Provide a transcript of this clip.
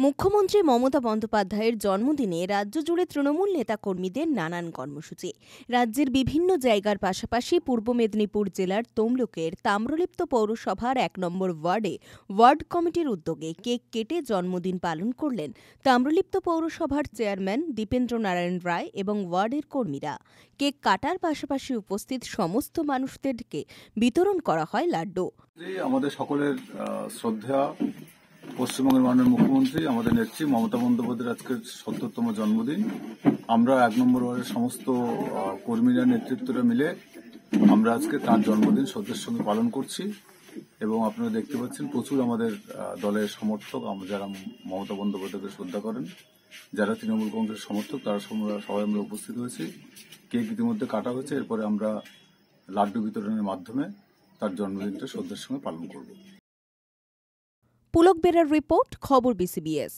মুখ্যমন্ত্রী মমতা বন্দ্যোপাধ্যায়ের জন্মদিনে রাজ্য জুড়ে তৃণমূল নেতাকর্মীদের নানান কর্মসূচি। রাজ্যের বিভিন্ন জায়গার পাশাপাশি পূর্ব মেদিনীপুর জেলার তমলুকের তাম্রলিপ্ত পৌরসভার ১ নম্বর ওয়ার্ডে ওয়ার্ড কমিটির উদ্যোগে কেক কেটে জন্মদিন পালন করলেন তাম্রলিপ্ত পৌরসভার চেয়ারম্যান দীপেন্দ্র নারায়ণ রায় এবং ওয়ার্ডের কর্মীরা। কেক কাটার পাশাপাশি উপস্থিত সমস্ত মানুষদেরকে বিতরণ করা হয় লাড্ডু। আমাদের সকলের শ্রদ্ধা পশ্চিমবঙ্গের মাননীয় মুখ্যমন্ত্রী আমাদের নেত্রী মমতা বন্দ্যোপাধ্যায়ের আজকের ৭০তম জন্মদিন। আমরা ১ নম্বর ওয়ার্ডের সমস্ত কর্মীরা নেতৃত্বরা মিলে আমরা আজকে তার জন্মদিন শ্রদ্ধার সঙ্গে পালন করছি এবং আপনারা দেখতে পাচ্ছেন প্রচুর আমাদের দলের সমর্থক, যারা মমতা বন্দ্যোপাধ্যায়কে শ্রদ্ধা করেন, যারা তৃণমূল কংগ্রেসের সমর্থক, তারা সবাই আমরা উপস্থিত হয়েছি। কেক ইতিমধ্যে কাটা হয়েছে, এরপরে আমরা লাড্ডু বিতরণের মাধ্যমে তার জন্মদিনটা শ্রদ্ধার সঙ্গে পালন করব। পুলক বেরার রিপোর্ট, খবর BCBS।